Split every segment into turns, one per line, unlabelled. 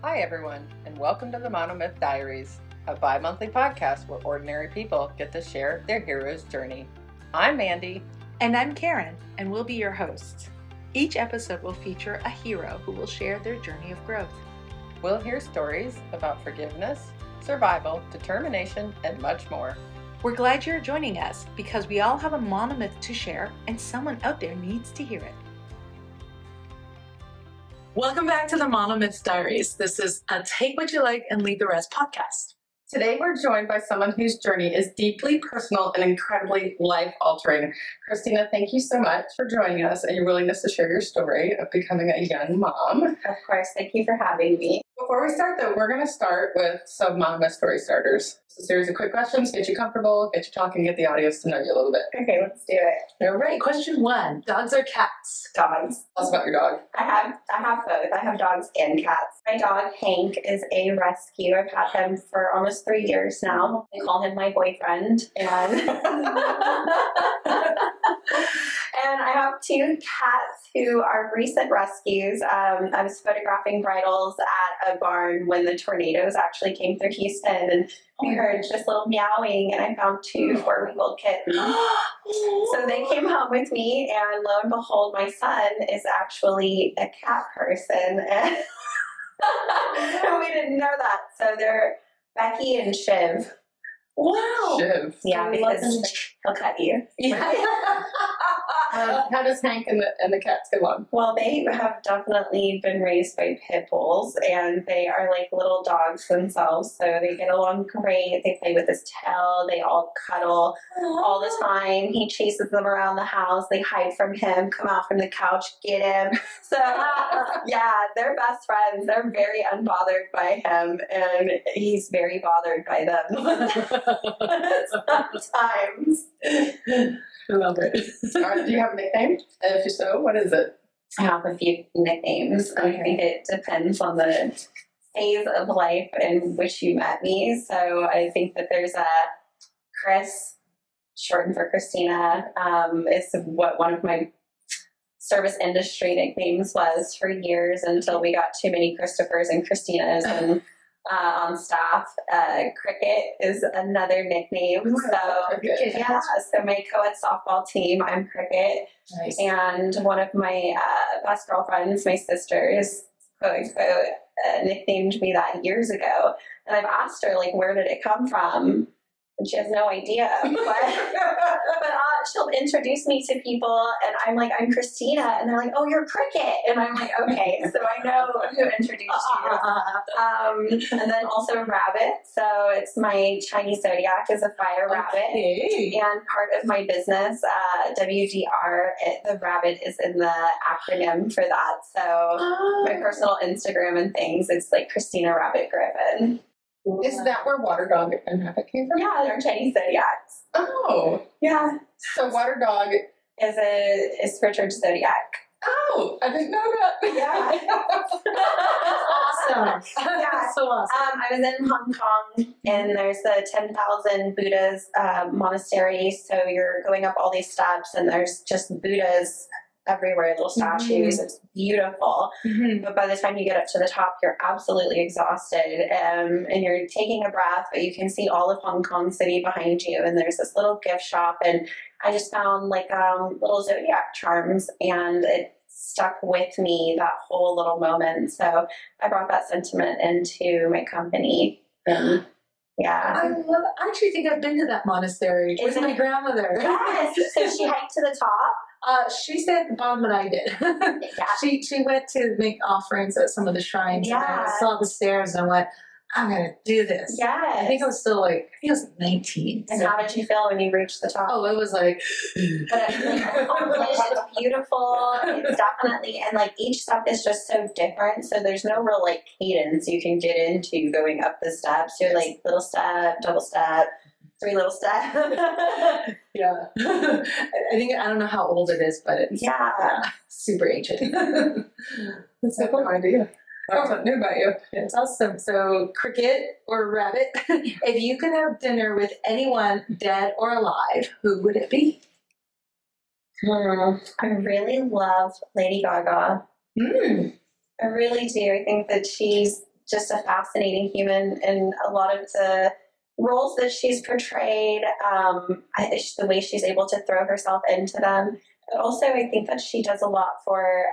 Hi everyone, and welcome to the Monomyth Diaries, a bi-monthly podcast where ordinary people get to share their hero's journey. I'm Mandy.
And I'm Karen, and we'll be your hosts. Each episode will feature a hero who will share their journey of growth.
We'll hear stories about forgiveness, survival, determination, and much more.
We're glad you're joining us because we all have a monomyth to share and someone out there needs to hear it. Welcome back to the Monomyth Diaries. This is a Take What You Like and Leave the Rest podcast.
Today we're joined by someone whose journey is deeply personal and incredibly life-altering. Christina, thank you so much for joining us and your willingness to share your story of becoming a young mom.
Of course, thank you for having me.
Before we start though, we're going to start with some Monomyth story starters. It's a series of quick questions, get you comfortable, get you talking, get the audience to know you a little bit.
Okay, let's do it.
All right, question 1. Dogs or cats?
Dogs.
Tell us about your dog.
I have both. I have dogs and cats. My dog, Hank, is a rescue. I've had him for almost 3 years now. I call him my boyfriend. And and I have 2 cats who are recent rescues. I was photographing bridals at a barn when the tornadoes actually came through Houston, and we heard just little meowing, and I found 2 4-week-old kittens. So they came home with me, and lo and behold, my son is actually a cat person. And we didn't know that. So they're Becky and Shiv.
Wow.
Shiv.
Yeah, because he'll cut you.
How does Hank and the cats get along?
Well, they have definitely been raised by pit bulls, and they are like little dogs themselves, so they get along great. They play with his tail. They all cuddle all the time. He chases them around the house. They hide from him, come out from the couch, get him. So, yeah, they're best friends. They're very unbothered by him, and he's very bothered by them. Sometimes.
I love it.
Do you have a nickname? And if so, what is it?
I have a few nicknames. I think it depends on the phase of life in which you met me. So I think that there's a Chris, shortened for Christina, is what one of my service industry nicknames was for years until we got too many Christophers and Christinas and on staff. Cricket is another nickname. So my co-ed softball team, I'm Cricket.
Nice.
And one of my best girlfriends, my sisters, quote unquote, nicknamed me that years ago. And I've asked her, like, where did it come from? And she has no idea. But she'll introduce me to people, and I'm like, I'm Christina. And they're like, oh, you're Cricket. And I'm like, okay, so I know who introduced you. And then also Rabbit. So it's my Chinese zodiac is a fire rabbit. And part of my business, WDR, the rabbit is in the acronym for that. So my personal Instagram and things, it's like Christina Rabbit Griffin.
Is that where Water Dog and Rabbit came from?
Yeah, they're Chinese zodiacs.
Oh.
Yeah.
So Water Dog
is Richard's zodiac.
Oh, I didn't know that.
Yeah.
Awesome.
Yeah.
So awesome.
I was in Hong Kong, and there's the 10,000 Buddhas monastery. So you're going up all these steps, and there's just Buddhas everywhere, little statues. It's beautiful. But by the time you get up to the top, you're absolutely exhausted, and you're taking a breath, but you can see all of Hong Kong City behind you, and there's this little gift shop, and I just found like little zodiac charms, and it stuck with me that whole little moment. So I brought that sentiment into my company. And yeah.
I love it. I actually think I've been to that monastery with my grandmother.
Yes. So she hiked to the top.
She stayed at the bottom, and I did.
Yeah.
She went to make offerings at some of the shrines.
Yeah.
And I saw the stairs, and I went, I'm going to do this.
Yeah.
I think I was still like, 19.
And how did you feel when you reached the top?
Oh, it was like...
But it's beautiful. It's definitely, and like each step is just so different. So there's no real like cadence you can get into going up the steps. You're like little step, double step, 3 little steps.
Yeah. I don't know how old it is, but it's super ancient.
That's a cool idea. That's what I knew about you.
It's awesome. So, Cricket or Rabbit, if you could have dinner with anyone, dead or alive, who would it be?
I really love Lady Gaga. I really do. I think that she's just a fascinating human, and a lot of the roles that she's portrayed, the way she's able to throw herself into them. But also, I think that she does a lot for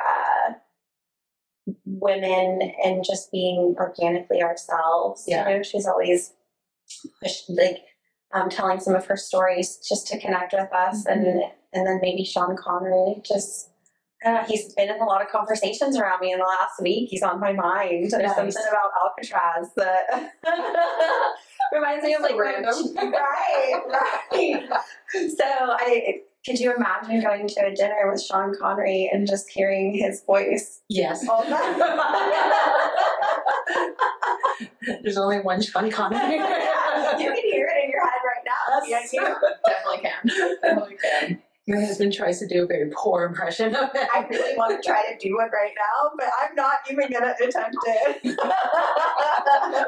women and just being organically ourselves.
Yeah.
You know, she's always pushed, like, telling some of her stories just to connect with us. And then maybe Sean Connery, just, he's been in a lot of conversations around me in the last week. He's on my mind. There's something about Alcatraz that reminds me of, like,
random.
right. So could you imagine going to a dinner with Sean Connery and just hearing his voice?
Yes.
All
There's only one Sean Connery.
You can hear it in your head right now.
Yes.
Yeah,
Definitely can. Definitely can.
My husband tries to do a very poor impression of it.
I really want to try to do one right now, but I'm not even going to attempt it.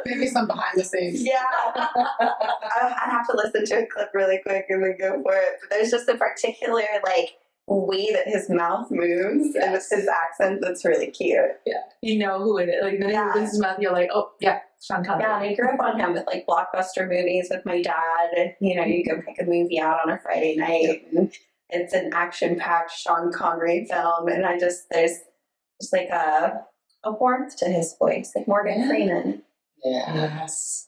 Maybe some behind the scenes.
Yeah. I have to listen to a clip really quick and then go for it. But there's just a particular, like, way that his mouth moves and with his accent that's really cute.
Yeah. You know who it is. Like, the name of his mouth, you're like, oh, yeah, Sean Connery.
Yeah, I grew up on him with, like, blockbuster movies with my dad. You know, you go pick a movie out on a Friday night, and it's an action-packed Sean Connery film, and there's just like a warmth to his voice, like Morgan Freeman.
Yeah.
Yes.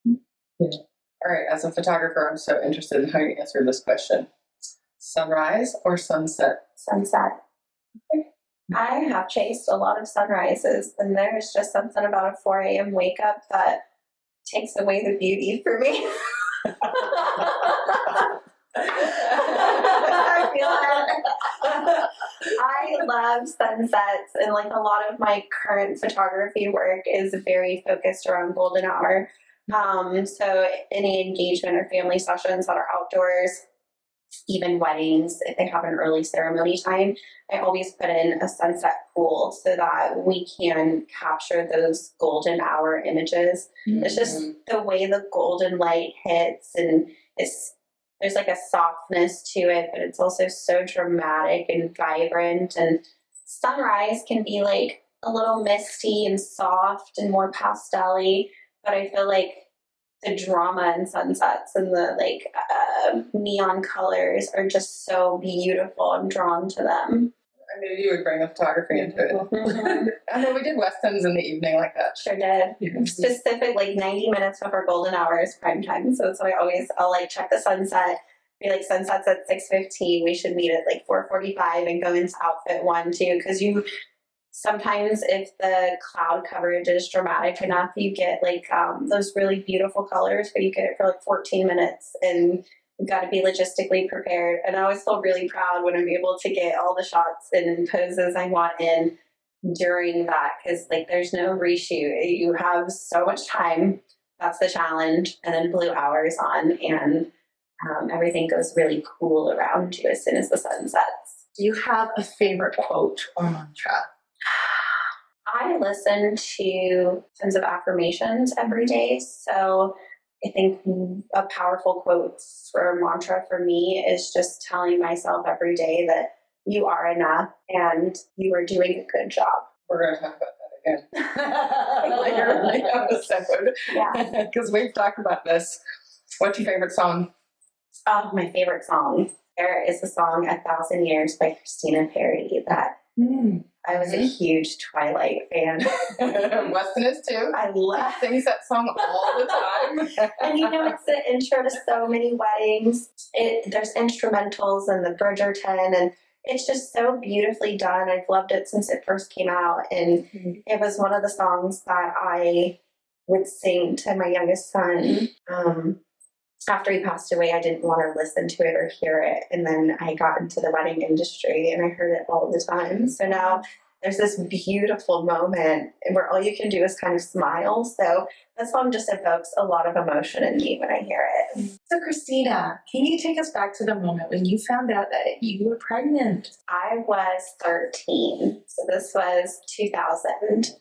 All right, as a photographer, I'm so interested in how you answer this question. Sunrise or sunset?
Sunset. I have chased a lot of sunrises, and there's just something about a 4 a.m. wake up that takes away the beauty for me. I feel that. I love sunsets, and, like, a lot of my current photography work is very focused around golden hour. So any engagement or family sessions that are outdoors, even weddings, if they have an early ceremony time, I always put in a sunset pool so that we can capture those golden hour images. It's just the way the golden light hits, and there's like a softness to it, but it's also so dramatic and vibrant. And sunrise can be like a little misty and soft and more pastel-y, but I feel like the drama in sunsets and the, like, neon colors are just so beautiful. I'm drawn to them.
I knew you would bring the photography into it.
Mm-hmm.
I know we did westerns in the evening like that.
Sure did. Specific, like, 90 minutes before golden hour is prime time. So it's I'll like check the sunset. Be like, sunset's at 6:15. We should meet at like 4:45 and go into outfit 1 too. Because sometimes if the cloud coverage is dramatic enough, you get like those really beautiful colors, but you get it for like 14 minutes, and you've got to be logistically prepared. And I always feel really proud when I'm able to get all the shots and poses I want in during that, because, like, there's no reshoot. You have so much time. That's the challenge. And then blue hours on, and everything goes really cool around you as soon as the sun sets.
Do you have a favorite quote or mantra?
I listen to tons of affirmations every day. So I think a powerful quote for a mantra for me is just telling myself every day that you are enough and you are doing a good job.
We're going to talk about that again later in the episode.
Yeah.
Because we've talked about this. What's your favorite song?
Oh, my favorite song. There is the song 1,000 Years by Christina that I was a huge Twilight fan.
Weston is too.
I love
He sings that song all the time.
And you know, it's the intro to so many weddings. There's instrumentals and the Bridgerton, and it's just so beautifully done. I've loved it since it first came out, and it was one of the songs that I would sing to my youngest son. After he passed away, I didn't want to listen to it or hear it, and then I got into the wedding industry, and I heard it all the time. So now there's this beautiful moment where all you can do is kind of smile. So that song just evokes a lot of emotion in me when I hear it.
So, Christina, can you take us back to the moment when you found out that you were pregnant?
I was 13. So this was 2000.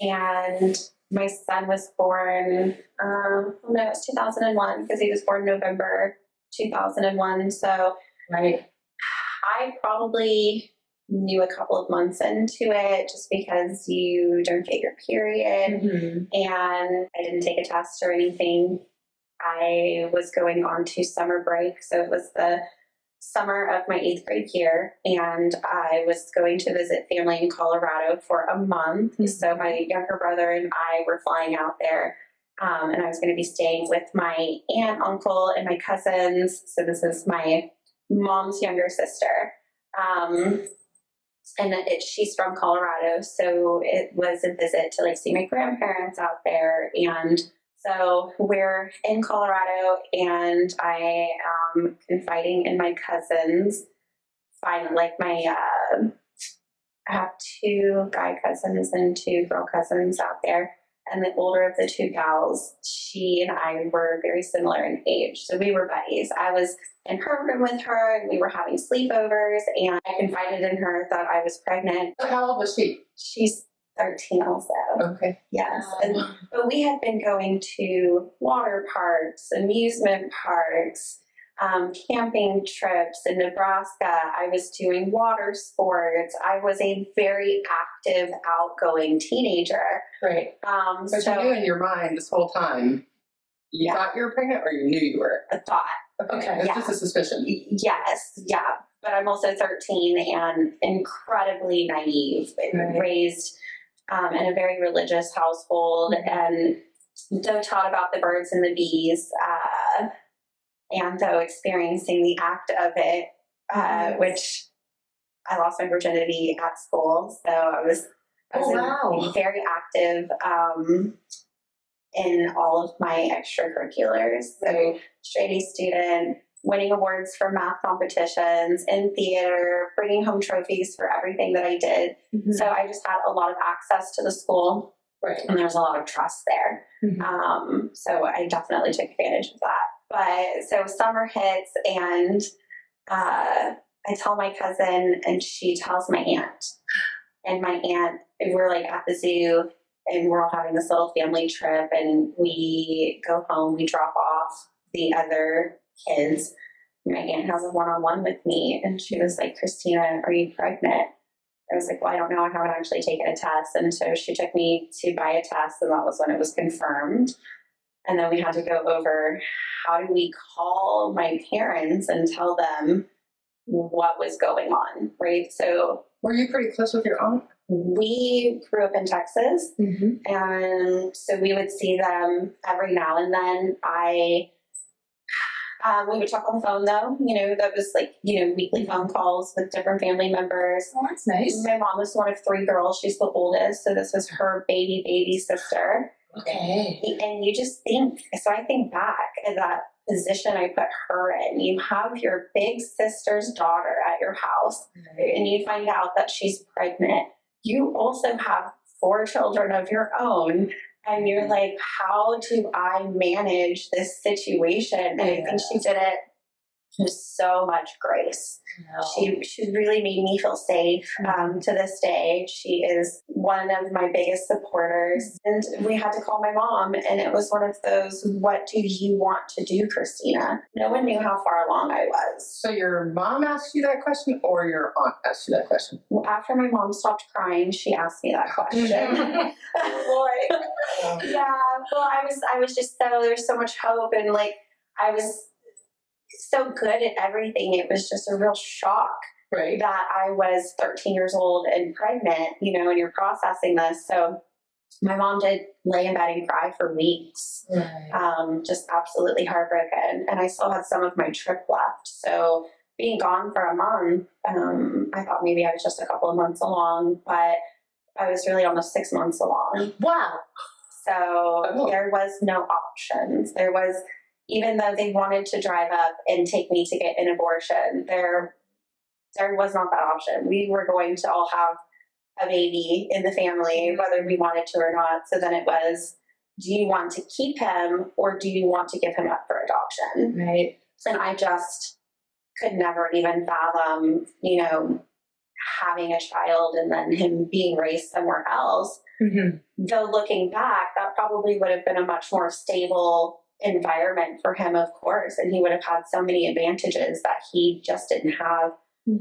And my son was born, it was 2001 because he was born November 2001. So
Right.
I probably knew a couple of months into it just because you don't get your period. And I didn't take a test or anything. I was going on to summer break. So it was the summer of my 8th grade year, and I was going to visit family in Colorado for a month. So my younger brother and I were flying out there, and I was going to be staying with my aunt, uncle, and my cousins. So this is my mom's younger sister. And she's from Colorado, so it was a visit to like see my grandparents out there. And so we're in Colorado, and I am confiding in my cousins. I have 2 guy cousins and 2 girl cousins out there. And the older of the 2 gals, she and I were very similar in age. So we were buddies. I was in her room with her, and we were having sleepovers, and I confided in her that I was pregnant.
How old was she?
She's 13 also.
Okay.
Yes. But we had been going to water parks, amusement parks, camping trips in Nebraska. I was doing water sports. I was a very active, outgoing teenager.
Right. But
so
you knew in your mind this whole time, you thought you were pregnant, or you knew you were?
I thought.
Okay. It's just a suspicion.
Yes. Yeah. But I'm also 13 and incredibly naive, raised in a very religious household, and though taught about the birds and the bees, and though experiencing the act of it, which I lost my virginity at school. So I was very active in all of my extracurriculars. So straight A student, winning awards for math competitions, in theater, bringing home trophies for everything that I did. So I just had a lot of access to the school, and there's a lot of trust there. So I definitely took advantage of that. But so summer hits, and I tell my cousin, and she tells my aunt. And my aunt, we're like at the zoo, and we're all having this little family trip, and we go home, we drop off the other kids. My aunt has a one-on-one with me, and she was like, "Christina, are you pregnant?" I was like, "Well, I don't know. I haven't actually taken a test." And so she took me to buy a test, and that was when it was confirmed. And then we had to go over, how do we call my parents and tell them what was going on, right? So
were you pretty close with your aunt?
We grew up in Texas, and so we would see them every now and then. We would talk on the phone, though. That was like, weekly phone calls with different family members.
Oh, that's nice.
My mom was one of 3 girls. She's the oldest, so this was her baby sister.
Okay.
And you just think, so I think back at that position I put her in. You have your big sister's daughter at your house, and you find out that she's pregnant. You also have 4 children of your own, and you're like, how do I manage this situation? And I think she did it with so much grace. She really made me feel safe. To this day, she is one of my biggest supporters. And we had to call my mom, and it was one of those, "What do you want to do, Christina?" No one knew how far along I was.
So your mom asked you that question, or your aunt asked you that question?
Well, after my mom stopped crying, she asked me that question. Yeah. Well, I was just there's so much hope, and like I was so good at everything. It was just a real shock that I was 13 years old and pregnant, and you're processing this. So my mom did lay in bed and cry for weeks, just absolutely heartbroken. And I still had some of my trip left. So being gone for a month, I thought maybe I was just a couple of months along, but I was really almost 6 months along.
Wow.
So there was no options. There was, even though they wanted to drive up and take me to get an abortion, there was not that option. We were going to all have a baby in the family, whether we wanted to or not. So then it was, do you want to keep him, or do you want to give him up for adoption?
Right.
And I just could never even fathom, having a child and then him being raised somewhere else. Though looking back, that probably would have been a much more stable environment for him, of course, and he would have had so many advantages that he just didn't have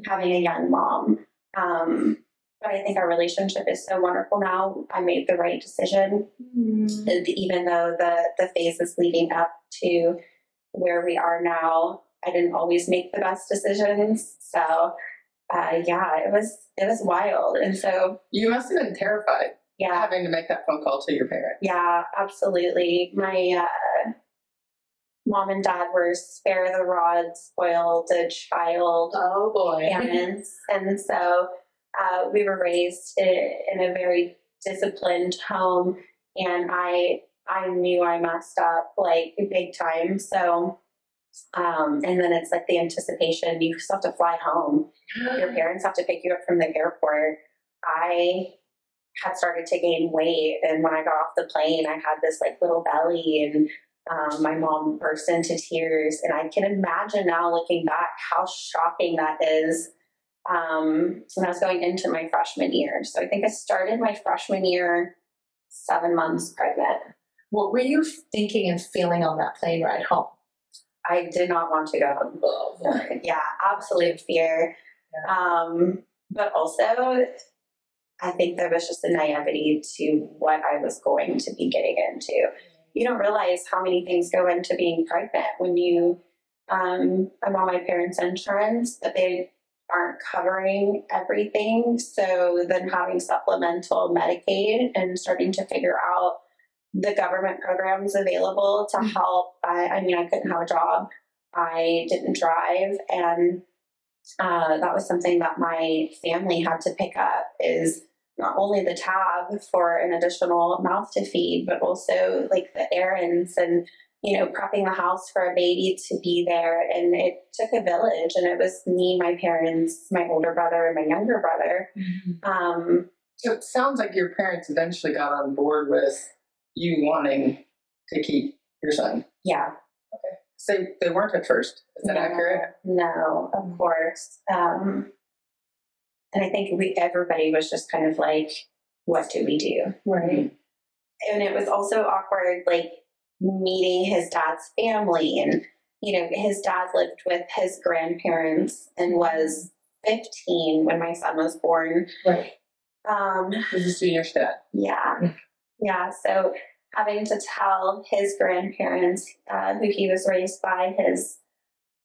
having a young mom. But I think our relationship is so wonderful now. I made the right decision, and even though the phases leading up to where we are now, I didn't always make the best decisions. So, it was wild, and so
You must have been terrified
yeah,
having to make that phone call to your parents.
yeah, absolutely. My mom and dad were spare the rod, spoiled a child
Oh boy.
parents, and so we were raised in a very disciplined home, and I knew I messed up like big time. So, and then it's like the anticipation. You still have to fly home. Your parents have to pick you up from the airport. I had started to gain weight, and when I got off the plane, I had this like little belly, and my mom burst into tears. And I can imagine now, looking back, how shocking that is. When I was going into my freshman year, so I think I started my freshman year 7 months pregnant.
What were you thinking and feeling on that plane ride home?
I did not want to go home. Yeah, absolute fear. But also, I think there was just a naivety to what I was going to be getting into. You don't realize how many things go into being pregnant when you, I'm on my parents' insurance, but they aren't covering everything. So then having supplemental Medicaid and starting to figure out the government programs available to help. I mean, I couldn't have a job. I didn't drive. And that was something that my family had to pick up, is not only the tab for an additional mouth to feed, but also like the errands and, prepping the house for a baby to be there. And it took a village, and it was me, my parents, my older brother, and my younger brother.
So it sounds like your parents eventually got on board with you wanting to keep your son.
Yeah.
So they weren't at first. Is that accurate?
No, of course. And I think everybody was just kind of like, what do we do?
Right.
And it was also awkward, like meeting his dad's family. And, his dad lived with his grandparents and was 15 when my son was born.
Right.
This is your dad.
Yeah. Yeah. So having to tell his grandparents, who he was raised by, his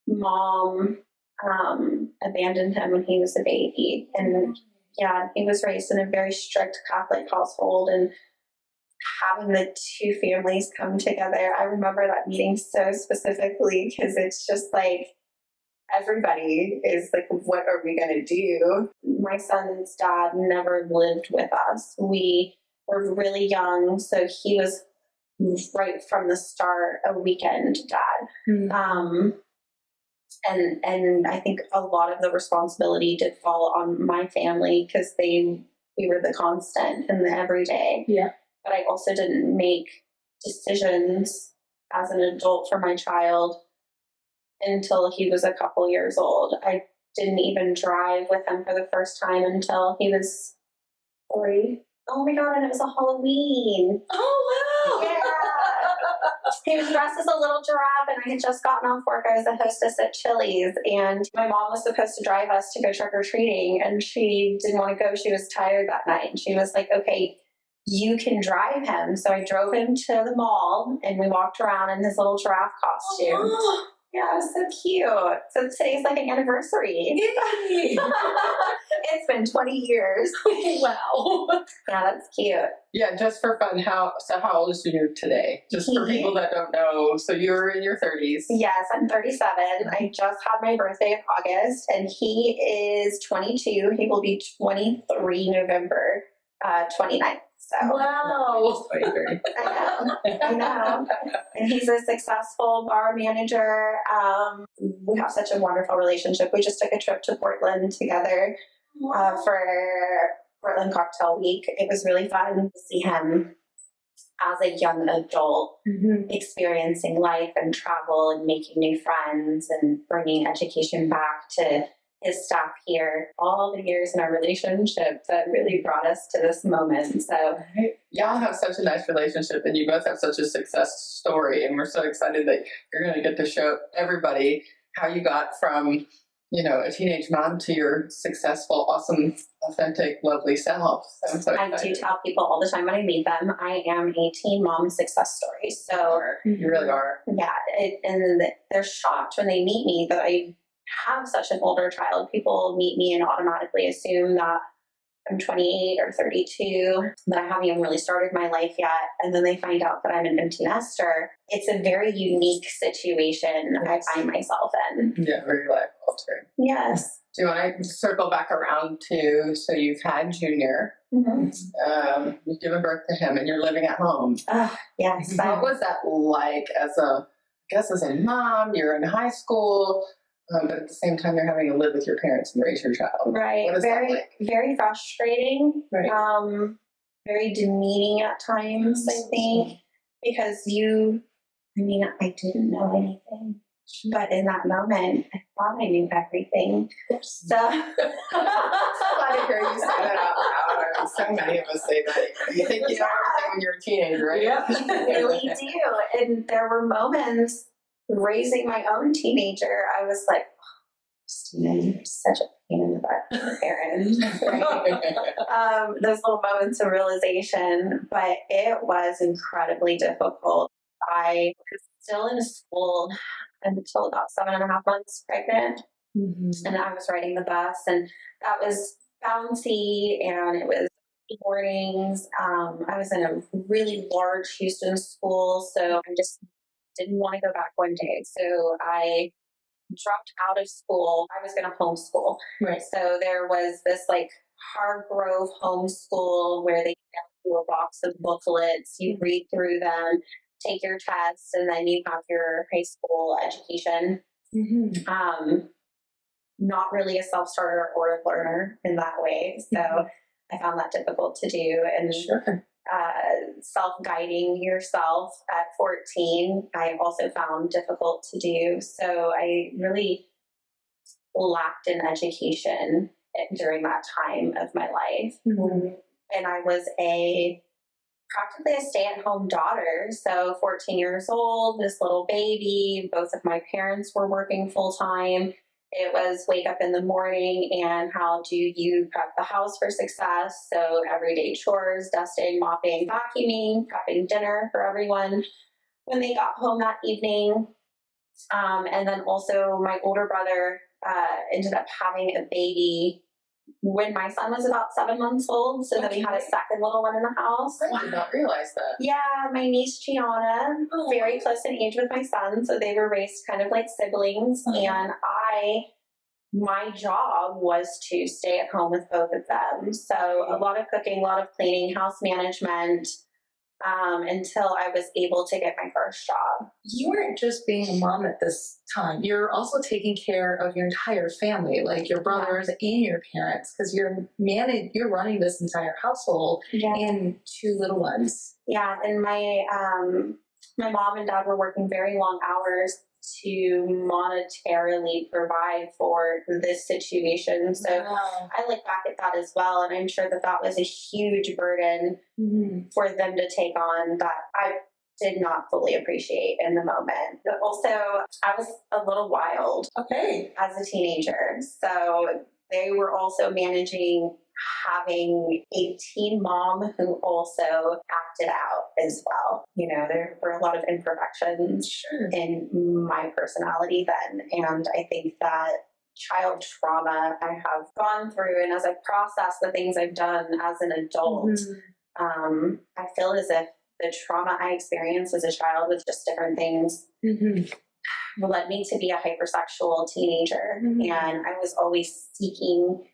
mom abandoned him when he was a baby. And he was raised in a very strict Catholic household, and having the two families come together. I remember that meeting so specifically, because it's just like everybody is like, what are we going to do? My son's dad never lived with us. We were really young, so he was right from the start a weekend dad. And I think a lot of the responsibility did fall on my family, because we were the constant in the everyday.
Yeah.
But I also didn't make decisions as an adult for my child until he was a couple years old. I didn't even drive with him for the first time until he was 3. Oh my God, and it was a Halloween.
Oh, wow.
Yeah. He was dressed as a little giraffe, and I had just gotten off work. I was a hostess at Chili's, and my mom was supposed to drive us to go trick-or-treating, and she didn't want to go. She was tired that night, and she was like, okay, you can drive him. So I drove him to the mall, and we walked around in his little giraffe costume.
Oh.
Yeah, it was so cute. So today's like an anniversary. It's been 20 years.
Wow.
Yeah, that's cute.
Yeah, just for fun. How old is you today? Just for people that don't know. So you're in your 30s.
Yes, I'm 37. I just had my birthday in August, and he is 22. He will be 23 November 29th. So
Wow.
I know. And he's a successful bar manager. We have such a wonderful relationship. We just took a trip to Portland together for Portland Cocktail Week. It was really fun to see him as a young adult, experiencing life and travel and making new friends and bringing education back to his staff here. All the years in our relationship that really brought us to this moment. So
y'all have such a nice relationship, and you both have such a success story, and we're so excited that you're going to get to show everybody how you got from a teenage mom to your successful, awesome, authentic, lovely self. So I'm so
I do
excited.
tell people all the time when I meet them, I am a teen mom success story. So
You really are.
yeah, and they're shocked when they meet me that I have such an older child. People meet me and automatically assume that I'm 28 or 32, that I haven't even really started my life yet. And then they find out that I'm an empty nester. It's a very unique situation I find myself in.
Yeah, very life altering.
Yes.
Do you want to circle back around to, so you've had Junior, you've given birth to him, and you're living at home.
Yes.
What was that like as a mom? You're in high school, but at the same time you're having to live with your parents and raise your child.
Right.
What is
very,
that like?
very frustrating.
Right.
Very demeaning at times, I think, because I didn't know anything. But in that moment, I thought I knew everything. So
I'm glad to hear you say that out loud. So many of us say that. You think you know everything when you're a teenager, right?
Yep, you really do. And there were moments raising my own teenager, I was like, Christina, you're such a pain in the butt parent. Right? Those little moments of realization, but it was incredibly difficult. I was still in school until about 7.5 months pregnant, and I was riding the bus, and that was bouncy, and it was mornings. I was in a really large Houston school, so I just didn't want to go back one day. So I dropped out of school. I was going to homeschool.
Right.
So there was this Hargrove homeschool where they send you a box of booklets. You read through them, take your tests, and then you have your high school education. Not really a self-starter or a learner in that way. So I found that difficult to do. And self-guiding yourself at 14, I also found difficult to do. So I really lacked in education during that time of my life. And I was practically a stay-at-home daughter. So 14 years old, this little baby, both of my parents were working full-time. It was wake up in the morning and how do you prep the house for success? So everyday chores, dusting, mopping, vacuuming, prepping dinner for everyone when they got home that evening. And then also my older brother ended up having a baby when my son was about 7 months old. So then we had a second little one in the house.
I did not realize that.
Yeah, my niece Gianna, very close in age with my son. So they were raised kind of like siblings. And my job was to stay at home with both of them. So a lot of cooking, a lot of cleaning, house management, until I was able to get my first job.
You weren't just being a mom at this time. You're also taking care of your entire family, like your brothers and your parents, because you're running this entire household and 2 little ones.
Yeah, and my mom and dad were working very long hours to monetarily provide for this situation. So I look back at that as well, and I'm sure that was a huge burden for them to take on that I did not fully appreciate in the moment. But also, I was a little wild as a teenager. So they were also managing having a teen mom who also acted out as well. There were a lot of imperfections in my personality then. And I think that child trauma I have gone through, and as I process the things I've done as an adult, I feel as if the trauma I experienced as a child with just different things led me to be a hypersexual teenager. And I was always seeking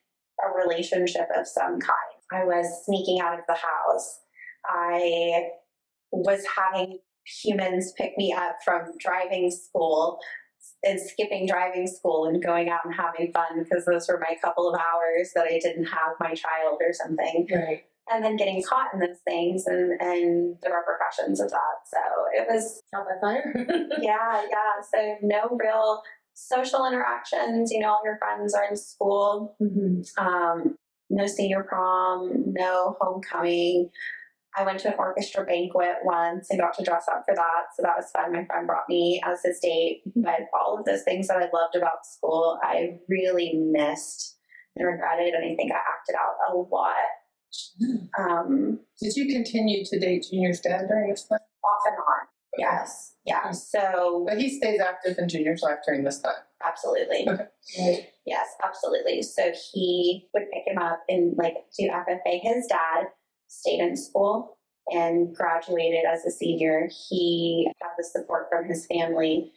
a relationship of some kind. I was sneaking out of the house. I was having humans pick me up from driving school and skipping driving school and going out and having fun because those were my couple of hours that I didn't have my child or something.
Right.
And then getting caught in those things and the repercussions of that. So it was
Trial by fire.
yeah. So no real social interactions. All your friends are in school. No senior prom, no homecoming. I went to an orchestra banquet once and got to dress up for that. So that was fun. My friend brought me as his date. But all of those things that I loved about school, I really missed and regretted. And I think I acted out a lot.
Did you continue to date Junior's dad during this time?
Off and on. Yes. Yeah. So.
But he stays active in Junior's life during this time.
Absolutely.
Okay.
Yes, absolutely. So he would pick him up and like do FFA. His dad stayed in school and graduated as a senior. He had the support from his family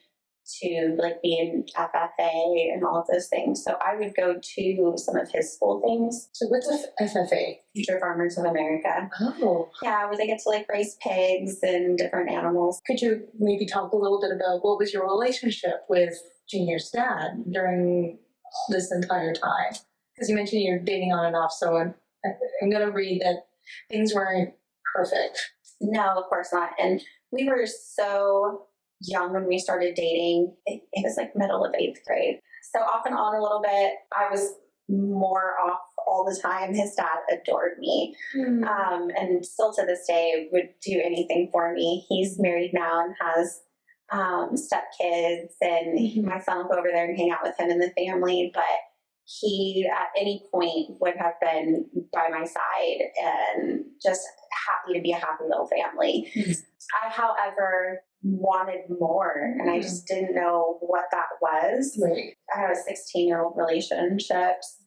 to like be in FFA and all of those things. So I would go to some of his school things.
So what's a FFA?
Future Farmers of America.
Oh.
Yeah, where they get to like raise pigs and different animals.
Could you maybe talk a little bit about what was your relationship with Junior's dad during this entire time? Because you mentioned you're dating on and off, so I'm going to read that things weren't perfect.
No, of course not. And we were so young when we started dating. It was like middle of 8th grade. So off and on a little bit. I was more off all the time. His dad adored me. And still to this day would do anything for me. He's married now and has stepkids, and my son will go over there and hang out with him and the family. But he at any point would have been by my side and just happy to be a happy little family. I, however, wanted more, and I just didn't know what that was.
Right.
I had a 16-year-old relationships,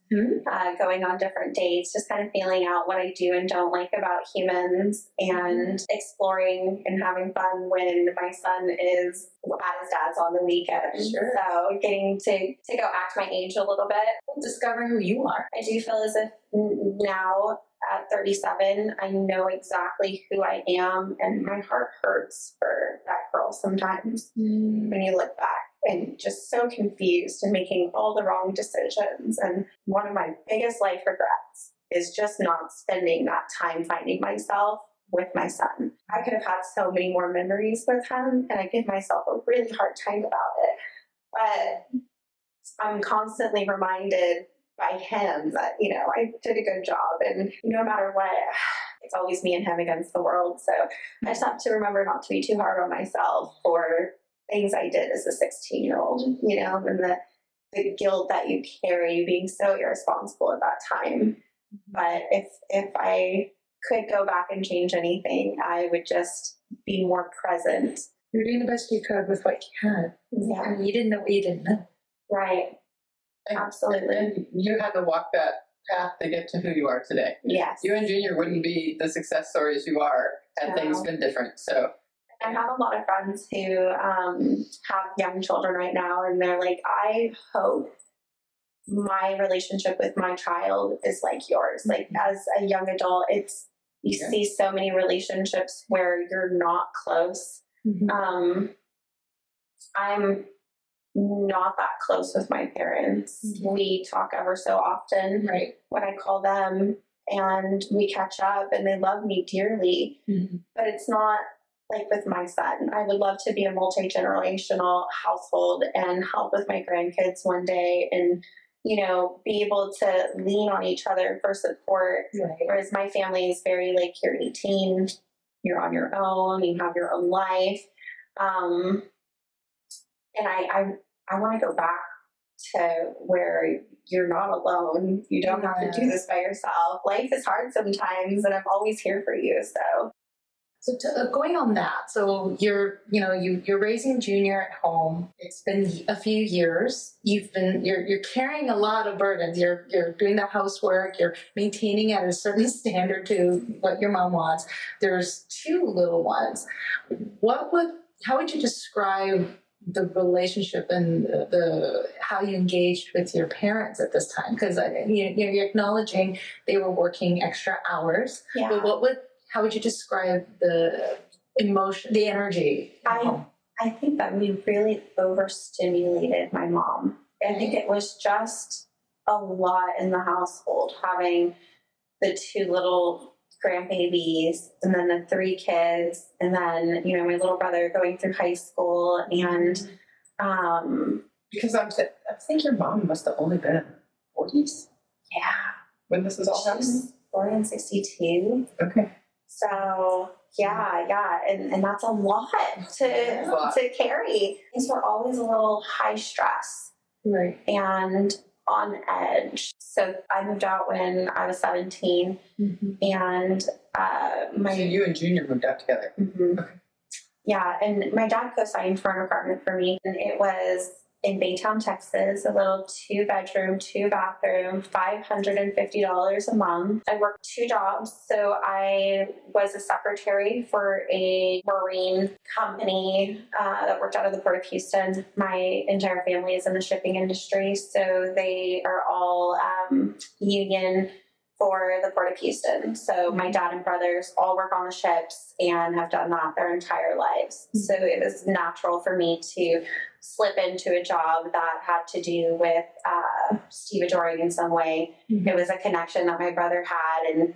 going on different dates, just kind of feeling out what I do and don't like about humans, and exploring and having fun when my son is at his dad's on the weekend.
Sure.
So getting to go act my age a little bit.
Discovering who you are.
I do feel as if now at 37, I know exactly who I am, and my heart hurts for that girl sometimes when you look back and just so confused and making all the wrong decisions. And one of my biggest life regrets is just not spending that time finding myself with my son. I could have had so many more memories with him, and I give myself a really hard time about it. But I'm constantly reminded by him that, you know, I did a good job, and no matter what, it's always me and him against the world. So I just have to remember not to be too hard on myself for things I did as a 16-year-old, you know, and the guilt that you carry being so irresponsible at that time. But if I could go back and change anything, I would just be more present.
You're doing the best you could with what you had.
Yeah.
And you didn't know what you didn't know.
Right. Absolutely.
And you had to walk that path to get to who you are today.
Yes.
You and Junior wouldn't be the success stories you are had things been different. So
I have a lot of friends who have young children right now, and they're like, I hope my relationship with my child is like yours. Like as a young adult, you see so many relationships where you're not close. I'm not that close with my parents. We talk ever so often when I call them, and we catch up, and they love me dearly. But it's not like with my son. I would love to be a multi-generational household and help with my grandkids one day, and, you know, be able to lean on each other for support. Whereas my family is very like, you're 18, you're on your own, you have your own life. And I want to go back to where you're not alone. You don't have to do this by yourself. Life is hard sometimes, and I'm always here for you.
So going on that, so you're raising Junior at home. It's been a few years. You're carrying a lot of burdens. You're doing the housework. You're maintaining at a certain standard to what your mom wants. There's 2 little ones. How would you describe the relationship and the how you engaged with your parents at this time? Because you're acknowledging they were working extra hours.
Yeah.
But how would you describe the emotion, the energy?
I think that we really overstimulated my mom. I think it was just a lot in the household, having the 2 little grandbabies, and then the 3 kids, and then, you know, my little brother going through high school. And
because I think your mom must have only been in her 40s.
Yeah.
When this is all happening.
She's born in 62.
Okay.
So and that's a lot to carry. Things were always a little high stress,
Right.
and on edge. So I moved out when I was 17, and
So you and Junior moved out together.
Okay. Yeah, and my dad co-signed for an apartment for me, and it was in Baytown, Texas, a little 2-bedroom, 2-bathroom, $550 a month. I worked 2 jobs. So I was a secretary for a marine company that worked out of the Port of Houston. My entire family is in the shipping industry, so they are all union for the Port of Houston. So my dad and brothers all work on the ships and have done that their entire lives. So it was natural for me to slip into a job that had to do with stevedoring in some way. It was a connection that my brother had, and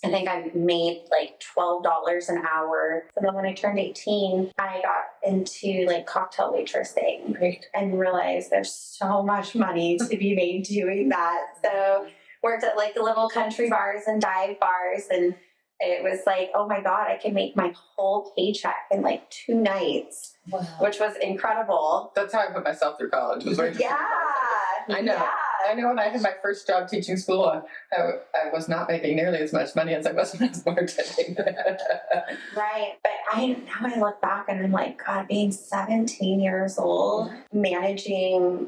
I think I made like $12 an hour. And then when I turned 18, I got into like cocktail waitressing and realized there's so much money to be made doing that. So worked at like the little country bars and dive bars, and it was like, oh my God, I can make my whole paycheck in like 2 nights, which was incredible.
That's how I put myself through college.
Yeah.
I know.
Yeah.
I know when I had my first job teaching school, I was not making nearly as much money as I was when I was bartending.
Right. But now I look back and I'm like, God, being 17 years old, managing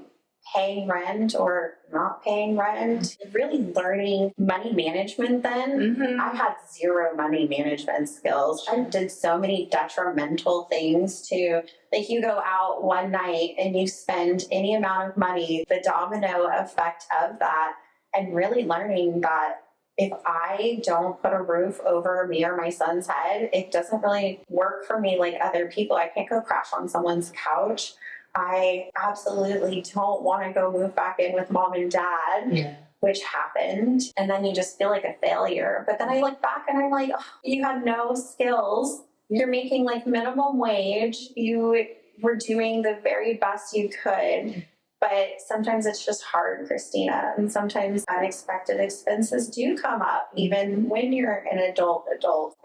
paying rent or not paying rent, really learning money management then. I had 0 money management skills. I did so many detrimental things to, like, you go out one night and you spend any amount of money, the domino effect of that, and really learning that if I don't put a roof over me or my son's head, it doesn't really work for me like other people. I can't go crash on someone's couch. I absolutely don't want to go move back in with mom and dad, which happened. And then you just feel like a failure. But then I look back and I'm like, oh, you had no skills. You're making like minimum wage. You were doing the very best you could. But sometimes it's just hard, Christina. And sometimes unexpected expenses do come up, even when you're an adult.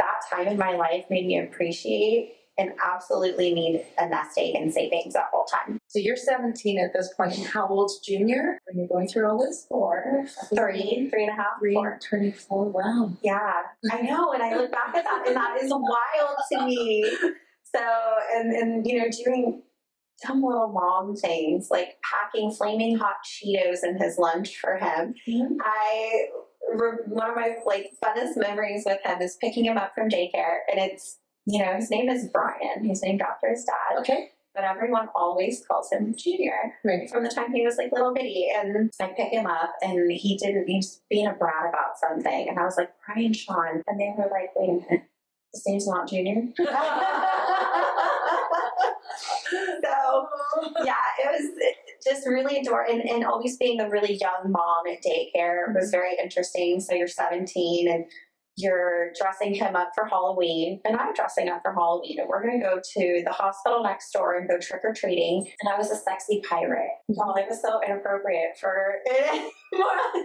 That time in my life made me appreciate and absolutely need a nest egg and savings at all time.
So you're 17 at this point. And how old's Junior when you're going through all this?
4, 3 and a half, 4.
Turning 4. Wow.
Yeah, I know. And I look back at that, and that is wild to me. So, and you know, doing dumb little mom things like packing flaming hot Cheetos in his lunch for him. One of my like funnest memories with him is picking him up from daycare, and it's, you know, his name is Brian. He's named after his dad. Okay. But everyone always calls him Junior. Right. From the time he was like little bitty. And I pick him up and he's being a brat about something. And I was like, Brian Sean. And they were like, wait a minute, his name's not Junior? So, yeah, it was just really adorable. And always being a really young mom at daycare was very interesting. So you're 17 and you're dressing him up for Halloween, and I'm dressing up for Halloween, and we're going to go to the hospital next door and go trick-or-treating, and I was a sexy pirate. Oh, it was so inappropriate for it.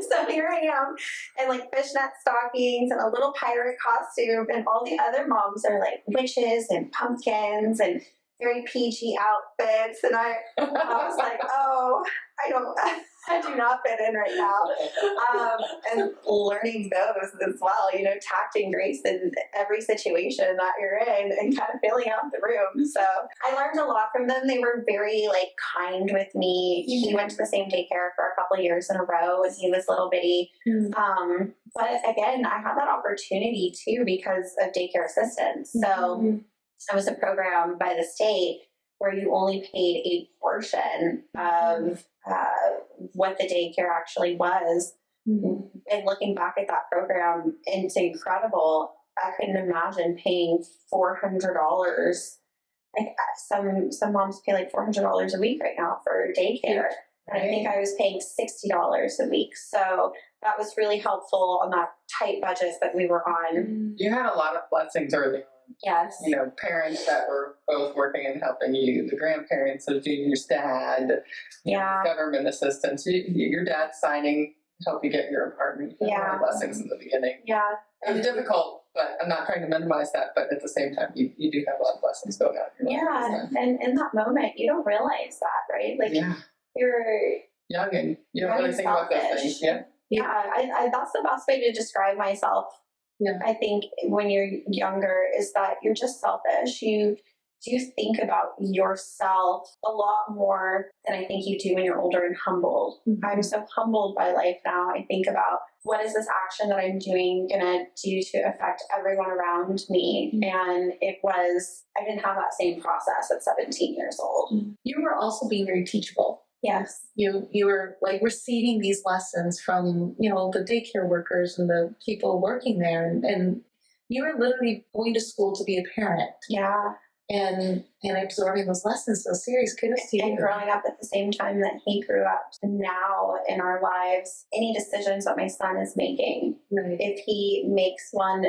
So here I am in like fishnet stockings and a little pirate costume, and all the other moms are like witches and pumpkins and very PG outfits, and I was like, oh, I do not fit in right now. And learning those as well, you know, tacting grace in every situation that you're in and kind of filling out the room. So I learned a lot from them. They were very like kind with me. He went to the same daycare for a couple of years in a row when he was little bitty. But again, I had that opportunity too because of daycare assistance. So it was a program by the state where you only paid a portion of what the daycare actually was. And looking back at that program, it's incredible. I couldn't imagine paying $400. Like some moms pay like $400 a week right now for daycare. And I think I was paying $60 a week. So that was really helpful on that tight budget that we were on.
You had a lot of blessings early on.
Yes.
You know, parents that were both working and helping you, the grandparents of Junior's dad, government assistance, your dad signing to help you get your apartment. You had a lot of blessings in the beginning.
Yeah.
It was difficult But I'm not trying to minimize that, but at the same time, you do have a lot of lessons going on in your life.
And in that moment, you don't realize that, right? Like, you're
young and you don't really think about those things.
I that's the best way to describe myself. I think when you're younger is that you're just selfish. You do think about yourself a lot more than I think you do when you're older and humbled. I'm so humbled by life now. I think about, what is this action that I'm doing gonna do to affect everyone around me? And I didn't have that same process at 17 years old.
You were also being very teachable.
Yes.
You were like receiving these lessons from, the daycare workers and the people working there. And you were literally going to school to be a parent.
Yeah.
And absorbing those lessons so serious. Kudos to you.
And growing up at the same time that he grew up. Now in our lives, any decisions that my son is making, if he makes one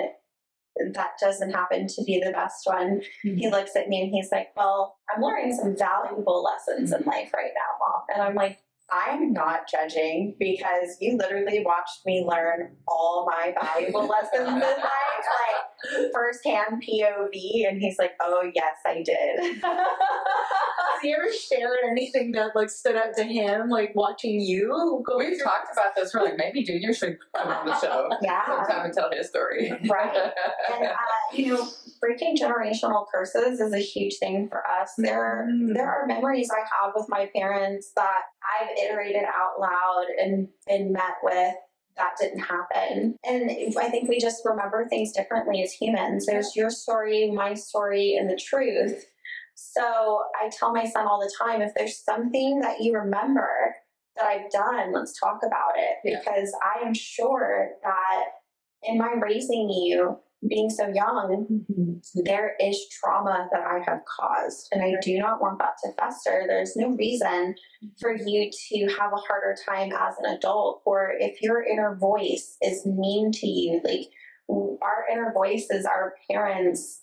that doesn't happen to be the best one, he looks at me and he's like, well, I'm learning some valuable lessons in life right now, Mom. And I'm like, I'm not judging, because you literally watched me learn all my valuable lessons in life, like firsthand POV. And he's like, oh yes, I did.
Have you ever shared anything that stood out to him, watching you?
We've talked about this. We're like, maybe Junior should come on the show sometime and tell his story.
Right. And breaking generational curses is a huge thing for us. There are memories I have with my parents that I've iterated out loud and been met with that didn't happen. And I think we just remember things differently as humans. There's your story, my story, and the truth. So I tell my son all the time, if there's something that you remember that I've done, let's talk about it. Because I am sure that in my raising you, being so young, there is trauma that I have caused, and I do not want that to fester. There's no reason for you to have a harder time as an adult, or if your inner voice is mean to you. Like, our inner voice is our parents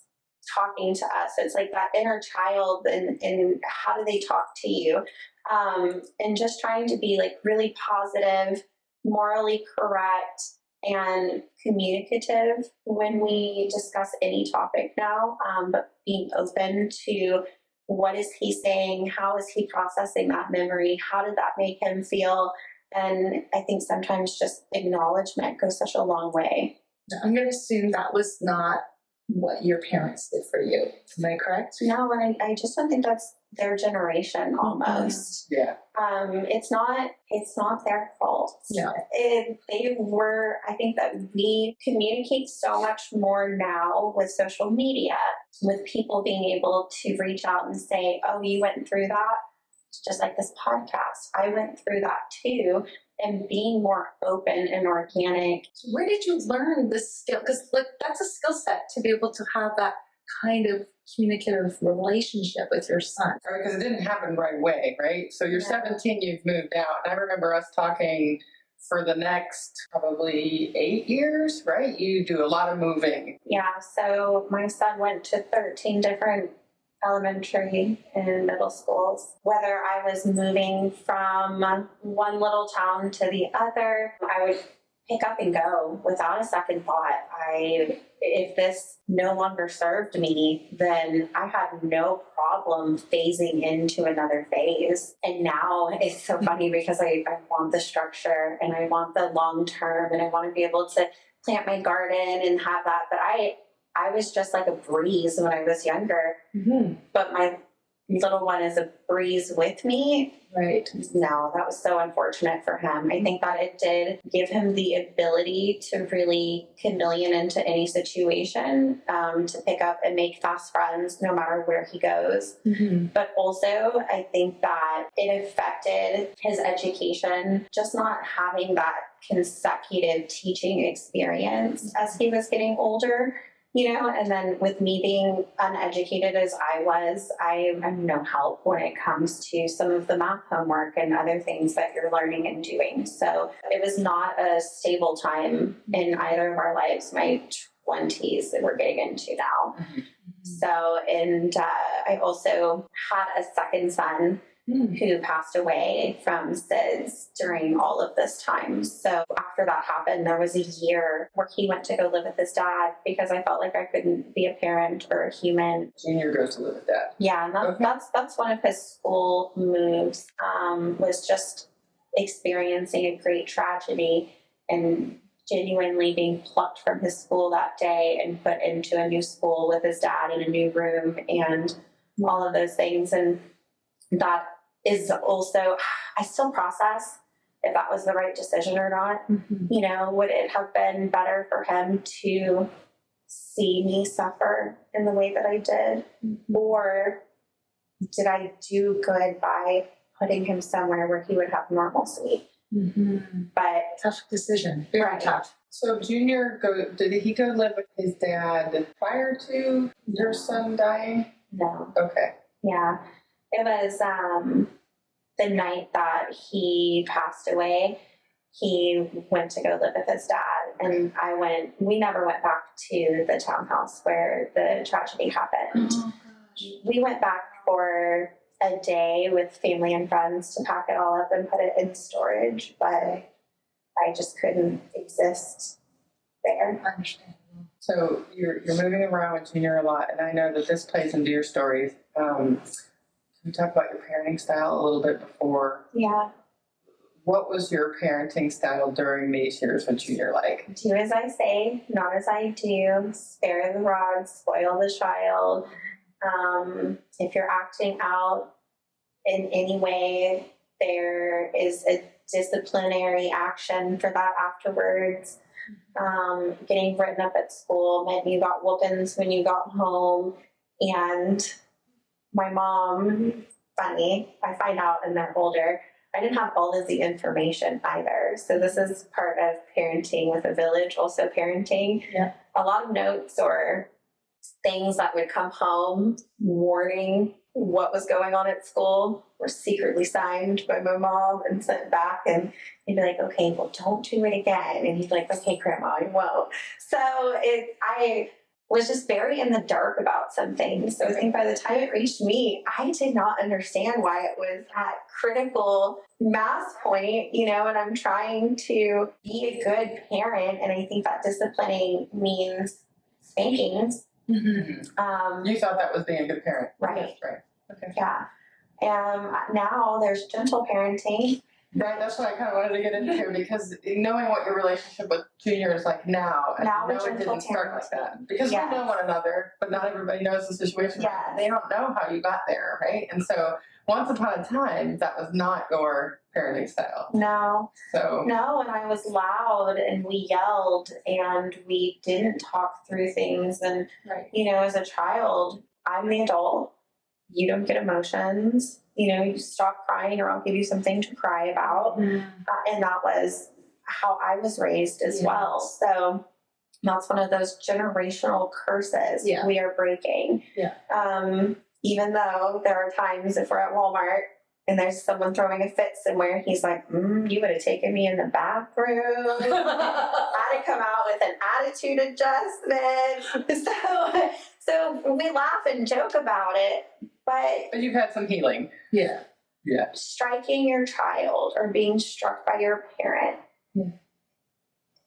talking to us. It's like that inner child, and how do they talk to you? And just trying to be really positive, morally correct, and communicative when we discuss any topic now, but being open to what is he saying, how is he processing that memory, how did that make him feel, and I think sometimes just acknowledgement goes such a long way.
I'm going to assume that was not what your parents did for you. Am I correct?
No, and I just don't think that's their generation almost. It's not their fault. I think that we communicate so much more now with social media, with people being able to reach out and say, oh, you went through that? Just like this podcast, I went through that too. And being more open and organic.
Where did you learn this skill? Because that's a skill set to be able to have that kind of communicative relationship with your son.
Because it didn't happen right away, right? So you're 17, you've moved out. And I remember us talking for the next probably 8 years, right? You do a lot of moving.
Yeah, so my son went to 13 different elementary and middle schools. Whether I was moving from one little town to the other, I would pick up and go without a second thought. If this no longer served me, then I had no problem phasing into another phase. And now it's so funny because I want the structure and I want the long term and I want to be able to plant my garden and have that. But I was just like a breeze when I was younger, but my little one is a breeze with me.
Right.
No, that was so unfortunate for him. I think that it did give him the ability to really chameleon into any situation, to pick up and make fast friends no matter where he goes. But also, I think that it affected his education, just not having that consecutive teaching experience as he was getting older. And then with me being uneducated as I am no help when it comes to some of the math homework and other things that you're learning and doing. So it was not a stable time in either of our lives, my 20s that we're getting into now. So, and I also had a second son who passed away from SIDS during all of this time. So after that happened, there was a year where he went to go live with his dad because I felt like I couldn't be a parent or a human.
Junior goes to live with dad.
Yeah, and
Okay.
that's one of his school moves, was just experiencing a great tragedy and genuinely being plucked from his school that day and put into a new school with his dad in a new room and all of those things. And that is also, I still process if that was the right decision or not. You know, would it have been better for him to see me suffer in the way that I did? Or did I do good by putting him somewhere where he would have normalcy? But
Tough decision. Very
Right.
tough.
So Junior, did he go live with his dad prior to your son dying?
no.
Okay.
Yeah. It was the night that he passed away, he went to go live with his dad. And we never went back to the townhouse where the tragedy happened. We went back for a day with family and friends to pack it all up and put it in storage, but I just couldn't exist there.
Understandable.
So you're moving around with Junior a lot, and I know that this plays into your stories. Can you talk about your parenting style a little bit before?
Yeah.
What was your parenting style during these years with Junior like?
Do as I say, not as I do. Spare the rod, spoil the child. If you're acting out in any way, there is a disciplinary action for that afterwards. Getting written up at school meant you got whoopings when you got home. And my mom, funny, I find out when they're older, I didn't have all of the information either. So this is part of parenting with a village, also parenting.
Yeah.
A lot of notes or things that would come home warning what was going on at school were secretly signed by my mom and sent back, and he'd be like, okay, well, don't do it again. And he'd be like, okay, grandma, I won't. So I was just very in the dark about some things. So I think by the time it reached me, I did not understand why it was at critical mass point, you know, and I'm trying to be a good parent. And I think that disciplining means spankings.
You thought that was being a good parent.
Right.
Yes, right. Okay.
Yeah. Now there's gentle parenting.
Right, that's what I kind of wanted to get into, because knowing what your relationship with Junior is like now, and
Now
I know
with
it
gentle
didn't start like that. Because
Yes.
we know one another, but not everybody knows the situation.
Yes.
They don't know how you got there, right? And so once upon a time, that was not your parenting style.
No,
So
and I was loud and we yelled and we didn't talk through things. And,
Right.
you know, as a child, I'm the adult. You don't get emotions. You know, you stop crying or I'll give you something to cry about. And that was how I was raised as well. So that's one of those generational curses we are breaking.
Yeah.
Even though there are times if we're at Walmart and there's someone throwing a fit somewhere, he's like, you would have taken me in the bathroom. I had to come out with an attitude adjustment. So we laugh and joke about it, but
you've had some healing.
Yeah.
Yeah.
striking your child or being struck by your parent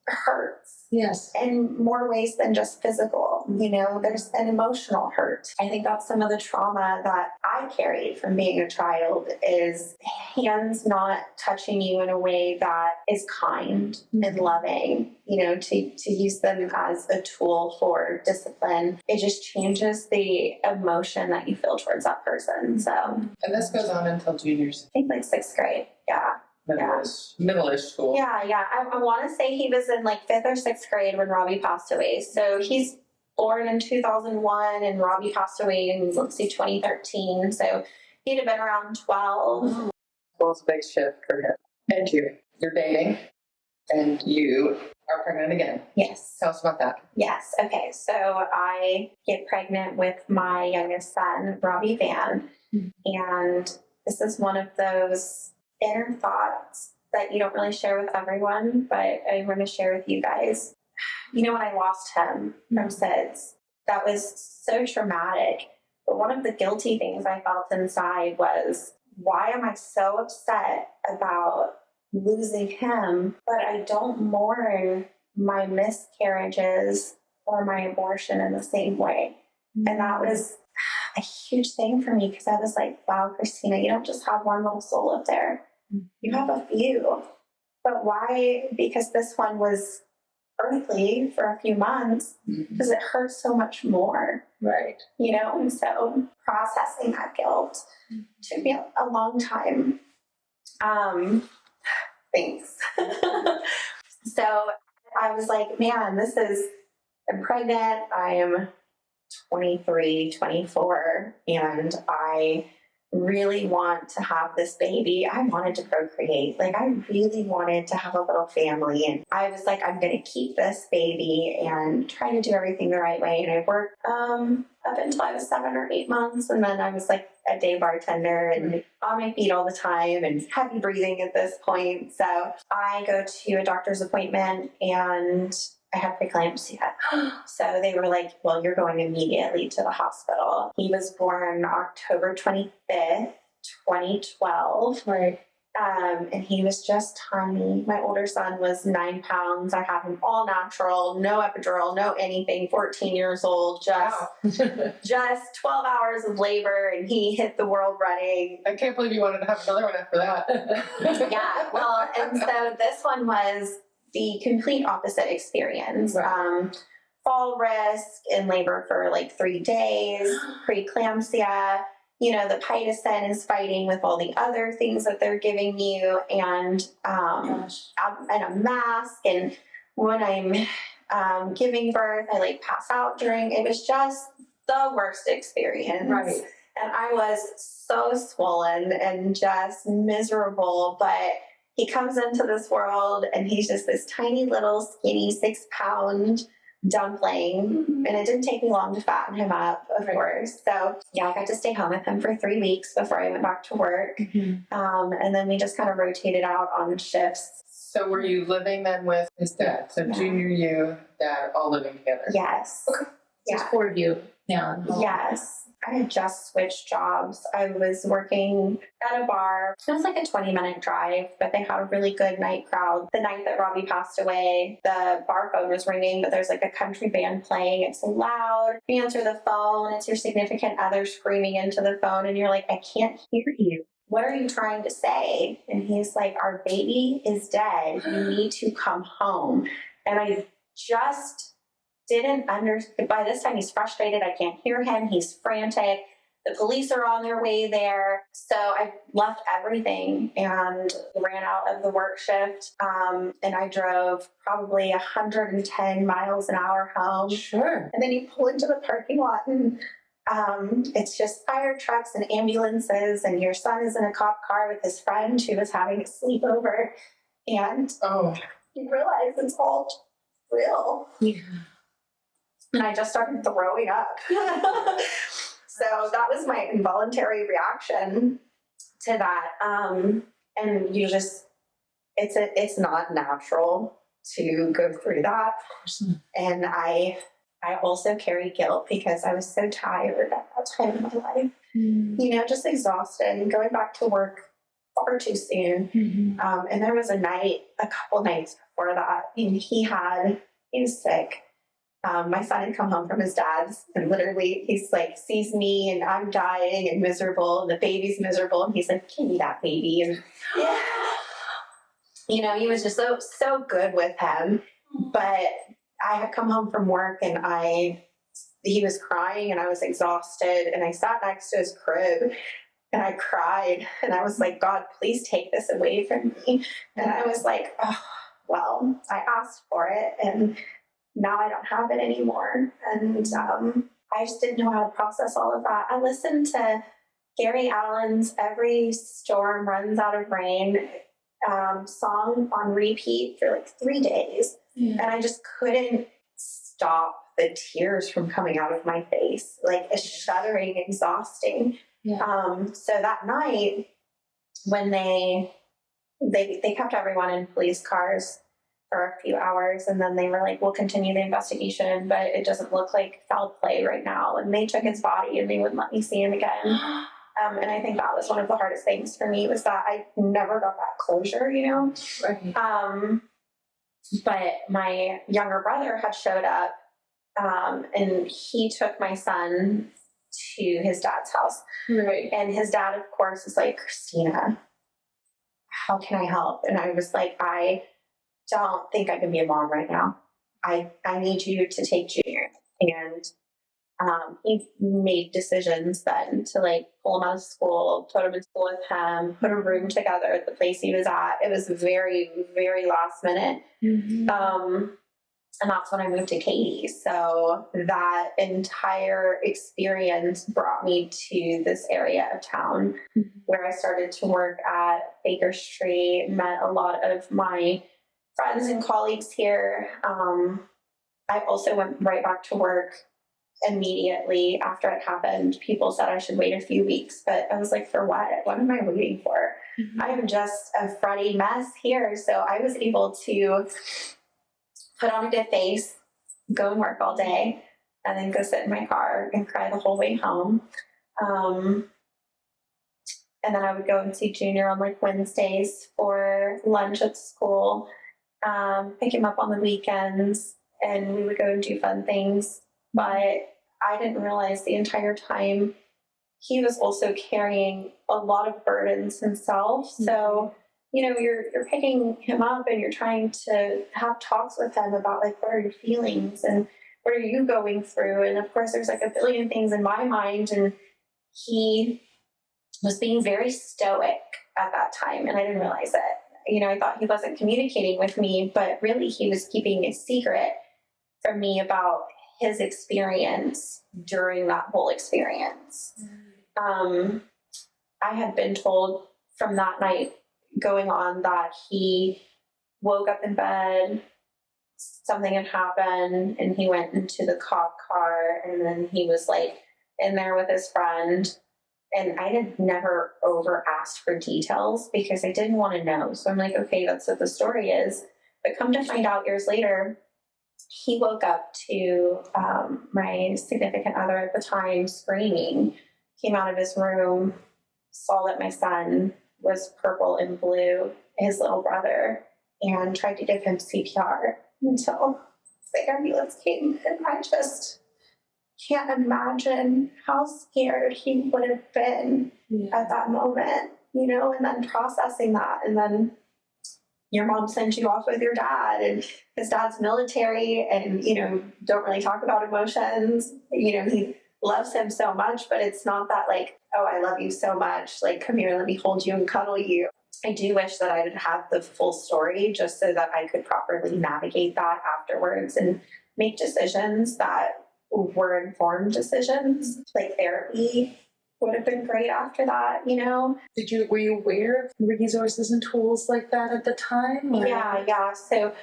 hurts
Yes.
in more ways than just physical. You know, there's an emotional hurt. I think that's some of the trauma that I carried from being a child is hands not touching you in a way that is kind and loving, you know, to use them as a tool for discipline. It just changes the emotion that you feel towards that person. So I
And this goes on until Junior's
think like 6th grade. Yeah.
middle-ish school.
Yeah. I want to say he was in like 5th or 6th grade when Robbie passed away. So he's born in 2001 and Robbie passed away in, 2013. So he'd have been around 12.
School's a big shift for him. And you're dating, and you are pregnant again.
Yes.
Tell us about that.
Yes. Okay. So I get pregnant with my youngest son, Robbie Van. And this is one of those inner thoughts that you don't really share with everyone, but I want to share with you guys. You know, when I lost him from SIDS, that was so traumatic. But one of the guilty things I felt inside was why am I so upset about losing him, but I don't mourn my miscarriages or my abortion in the same way? And that was a huge thing for me, because I was like, wow, Christina, you don't just have one little soul up there. You have a few. But why? Because this one was earthly for a few months, because it hurts so much more.
Right.
You know, and so processing that guilt took me a long time. Thanks. So I was like, man, I'm pregnant. I am 23, 24, and I really want to have this baby. I wanted to procreate. Like, I really wanted to have a little family. And I was like, I'm going to keep this baby and try to do everything the right way. And I worked up until I was 7 or 8 months. And then I was like a day bartender and on my feet all the time and heavy breathing at this point. So I go to a doctor's appointment and I had preeclampsia. So they were like, well, you're going immediately to the hospital. He was born October 25th, 2012.
Right.
And he was just tiny. My older son was 9 pounds. I had him all natural, no epidural, no anything, 14 years old, just 12 hours of labor, and he hit the world running.
I can't believe you wanted to have another one after that.
Yeah, well, and so this one was the complete opposite experience.
Right.
Fall risk in labor for like 3 days, preeclampsia. You know, the pitocin is fighting with all the other things that they're giving you, and a mask. And when I'm giving birth, I like pass out during. It was just the worst experience.
Right.
And I was so swollen and just miserable, but he comes into this world and he's just this tiny little skinny 6-pound dumpling. And it didn't take me long to fatten him up, of course. So yeah, I got to stay home with him for 3 weeks before I went back to work. And then we just kind of rotated out on shifts.
So were you living then with his dad? So Junior, you, dad, all living together?
Yes.
Okay.
Yeah.
Just 4 of you now.
Yes. I had just switched jobs. I was working at a bar. It was like a 20-minute drive, but they had a really good night crowd. The night that Robbie passed away, the bar phone was ringing, but there's like a country band playing. It's loud. You answer the phone. It's your significant other screaming into the phone, and you're like, I can't hear you. What are you trying to say? And he's like, our baby is dead. You need to come home. And I just didn't understand. By this time, he's frustrated. I can't hear him. He's frantic. The police are on their way there. So I left everything and ran out of the work shift. And I drove probably 110 miles an hour home.
Sure.
And then you pull into the parking lot and it's just fire trucks and ambulances. And your son is in a cop car with his friend who was having a sleepover. And you realize it's all real.
Yeah.
And I just started throwing up. So that was my involuntary reaction to that. And you just, it's not natural to go through that. And I also carry guilt because I was so tired at that time in my life. You know, just exhausted and going back to work far too soon. And there was a couple nights before that, and he was sick. My son had come home from his dad's, and literally he's like, sees me and I'm dying and miserable, and the baby's miserable, and he's like, give me that baby. And yeah, you know, he was just so good with him. But I had come home from work and he was crying and I was exhausted, and I sat next to his crib and I cried and I was like, God, please take this away from me. And I was like, oh, well, I asked for it and now I don't have it anymore. And I just didn't know how to process all of that. I listened to Gary Allen's Every Storm Runs Out of Rain song on repeat for like 3 days. And I just couldn't stop the tears from coming out of my face. Like, it's shuddering, exhausting. So that night when they kept everyone in police cars for a few hours, and then they were like, we'll continue the investigation, but it doesn't look like foul play right now. And they took his body and they wouldn't let me see him again. And I think that was one of the hardest things for me, was that I never got that closure, you know?
Right.
But my younger brother had showed up, and he took my son to his dad's house.
Right.
And his dad, of course, is like, Christina, how can I help? And I was like, I don't think I can be a mom right now. I need you to take Junior. And he made decisions then to like pull him out of school, put him in school with him, put a room together at the place he was at. It was very, very last minute. And that's when I moved to Katy. So that entire experience brought me to this area of town where I started to work at Baker Street, met a lot of my friends and colleagues here. I also went right back to work immediately after it happened. People said I should wait a few weeks, but I was like, for what? What am I waiting for? I am just a frotty mess here. So I was able to put on a good face, go and work all day, and then go sit in my car and cry the whole way home. And then I would go and see Junior on like Wednesdays for lunch at school, pick him up on the weekends, and we would go and do fun things. But I didn't realize the entire time he was also carrying a lot of burdens himself. So, you know, you're picking him up and you're trying to have talks with him about like, what are your feelings and what are you going through? And of course there's like a billion things in my mind, and he was being very stoic at that time, and I didn't realize it. You know, I thought he wasn't communicating with me, but really he was keeping a secret from me about his experience during that whole experience. I had been told from that night going on that he woke up in bed, something had happened, and he went into the cop car, and then he was like in there with his friend. And I had never over asked for details because I didn't want to know. So I'm like, okay, that's what the story is. But come to find out years later, he woke up to my significant other at the time screaming, came out of his room, saw that my son was purple and blue, his little brother, and tried to give him CPR until the ambulance came. And I just can't imagine how scared he would have been at that moment, you know, and then processing that. And then your mom sends you off with your dad, and his dad's military, and, you know, don't really talk about emotions. You know, he loves him so much, but it's not that like, oh, I love you so much, like, come here, let me hold you and cuddle you. I do wish that I had had the full story just so that I could properly navigate that afterwards and make decisions that were informed decisions. Like therapy would have been great after that, you know?
Were you aware of resources and tools like that at the time? Or?
Yeah. So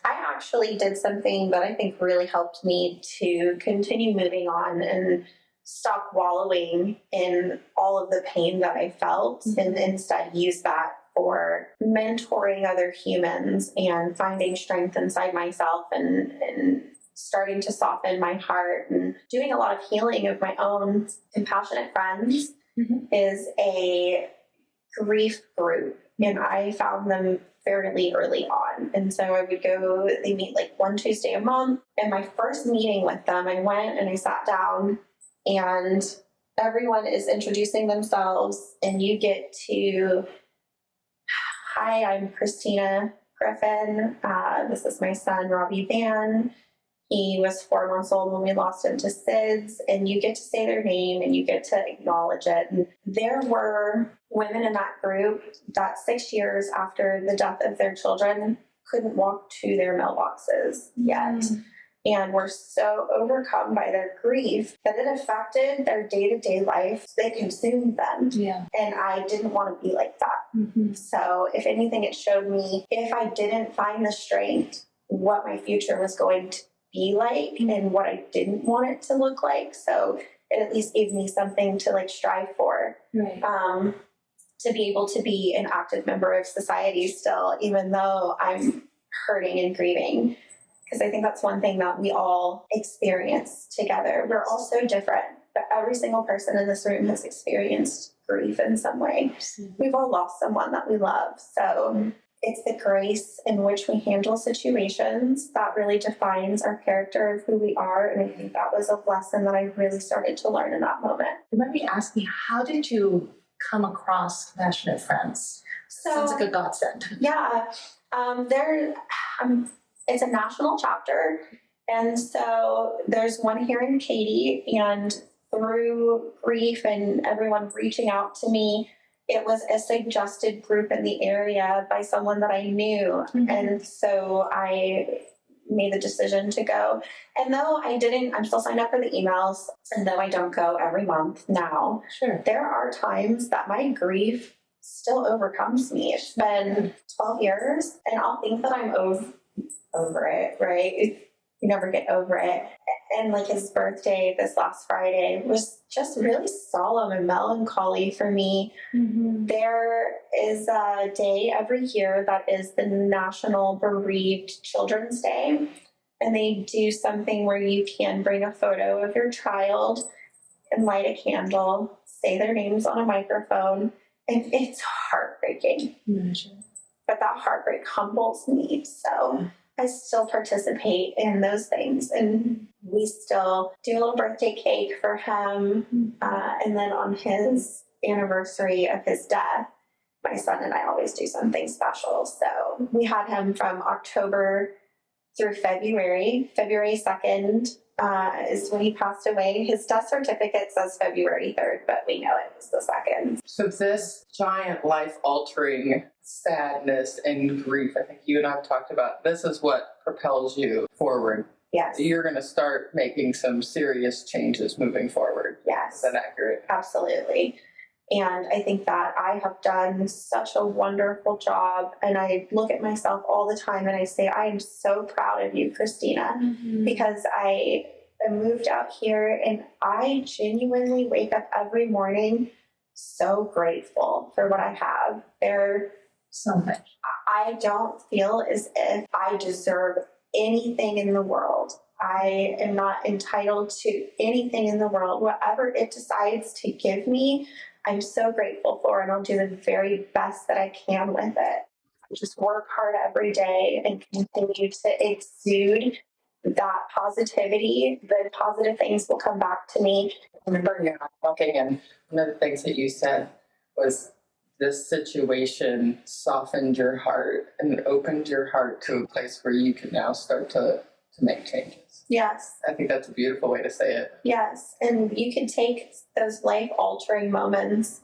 I actually did something that I think really helped me to continue moving on and stop wallowing in all of the pain that I felt, and instead use that for mentoring other humans and finding strength inside myself and starting to soften my heart and doing a lot of healing of my own. Compassionate Friends is a grief group, and I found them fairly early on. And so I would go, they meet like one Tuesday a month. And my first meeting with them, I went and I sat down, and everyone is introducing themselves, and you get to, hi, I'm Christina Griffin. This is my son, Robbie Van. He was 4 months old when we lost him to SIDS, and you get to say their name and you get to acknowledge it. And there were women in that group that 6 years after the death of their children couldn't walk to their mailboxes yet. And were so overcome by their grief that it affected their day-to-day life. They consumed them. And I didn't want to be like that. So if anything, it showed me if I didn't find the strength, what my future was going to be like and what I didn't want it to look like. So it at least gave me something to like strive for, to be able to be an active member of society still, even though I'm hurting and grieving. Because I think that's one thing that we all experience together. We're all so different. but every single person in this room has experienced grief in some way. We've all lost someone that we love. So it's the grace in which we handle situations that really defines our character of who we are. And I think that was a lesson that I really started to learn in that moment.
You might be asking, how did you come across Compassionate Friends? Sounds like a godsend.
Yeah. It's a national chapter. And so there's one here in Katy, and through grief and everyone reaching out to me, it was a suggested group in the area by someone that I knew. Mm-hmm. And so I made the decision to go. And though I'm still signed up for the emails, and though I don't go every month now,
sure,
there are times that my grief still overcomes me. It's been 12 years, and I'll think that I'm over it, right? You never get over it. And like his birthday this last Friday was just really solemn and melancholy for me. Mm-hmm. There is a day every year that is the National Bereaved Children's Day. And they do something where you can bring a photo of your child and light a candle, say their names on a microphone. And it's heartbreaking. Mm-hmm. But that heartbreak humbles me. So I still participate in those things, and we still do a little birthday cake for him. And then on his anniversary of his death, my son and I always do something special. So we had him from October through February. February 2nd is when he passed away. His death certificate says February 3rd, but we know it was the 2nd.
So this giant life-altering sadness and grief, I think you and I have talked about, this is what propels you forward.
Yes.
You're going to start making some serious changes moving forward.
Yes.
Is that accurate?
Absolutely. And I think that I have done such a wonderful job. And I look at myself all the time and I say, I am so proud of you, Christina, mm-hmm. because I moved out here and I genuinely wake up every morning so grateful for what I have.
So much.
I don't feel as if I deserve anything in the world. I am not entitled to anything in the world. Whatever it decides to give me, I'm so grateful for, and I'll do the very best that I can with it. Just work hard every day and continue to exude that positivity. The positive things will come back to me.
I remember you and I talking, and one of the things that you said was this situation softened your heart and opened your heart to a place where you can now start to make changes.
Yes.
I think that's a beautiful way to say it.
Yes. And you can take those life-altering moments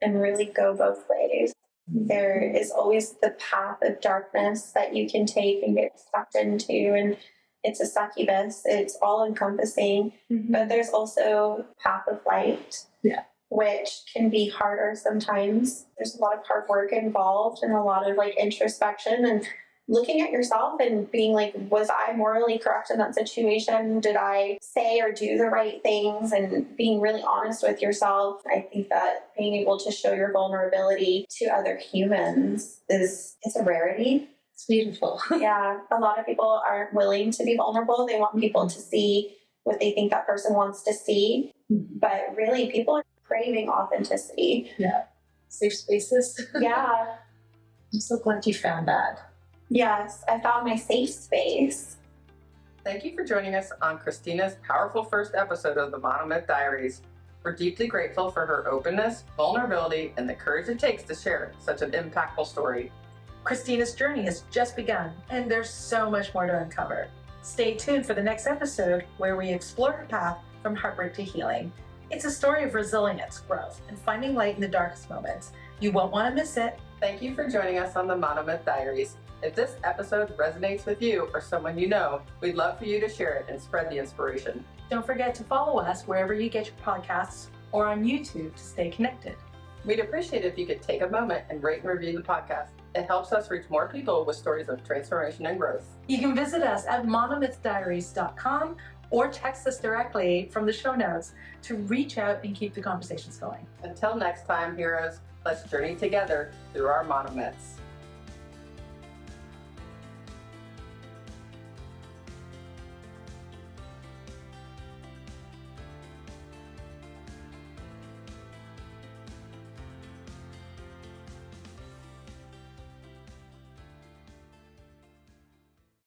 and really go both ways. There is always the path of darkness that you can take and get sucked into, and it's a succubus. It's all-encompassing. Mm-hmm. But there's also path of light.
Yeah.
Which can be harder sometimes. There's a lot of hard work involved and a lot of like introspection and looking at yourself and being like, was I morally correct in that situation? Did I say or do the right things? And being really honest with yourself. I think that being able to show your vulnerability to other humans it's a rarity.
It's beautiful.
Yeah. A lot of people aren't willing to be vulnerable. They want people to see what they think that person wants to see. Mm-hmm. But really, people are craving authenticity.
Yeah. Safe spaces.
Yeah.
I'm so glad you found that.
Yes, I found my safe space.
Thank you for joining us on Christina's powerful first episode of the Monomyth Diaries. We're deeply grateful for her openness, vulnerability, and the courage it takes to share such an impactful story.
Christina's journey has just begun, and there's so much more to uncover. Stay tuned for the next episode where we explore her path from heartbreak to healing. It's a story of resilience, growth, and finding light in the darkest moments. You won't want to miss it.
Thank you for joining us on the Monomyth Diaries. If this episode resonates with you or someone you know, we'd love for you to share it and spread the inspiration.
Don't forget to follow us wherever you get your podcasts or on YouTube to stay connected.
We'd appreciate it if you could take a moment and rate and review the podcast. It helps us reach more people with stories of transformation and growth.
You can visit us at monomythdiaries.com or text us directly from the show notes to reach out and keep the conversations going.
Until next time, heroes, let's journey together through our monomyths.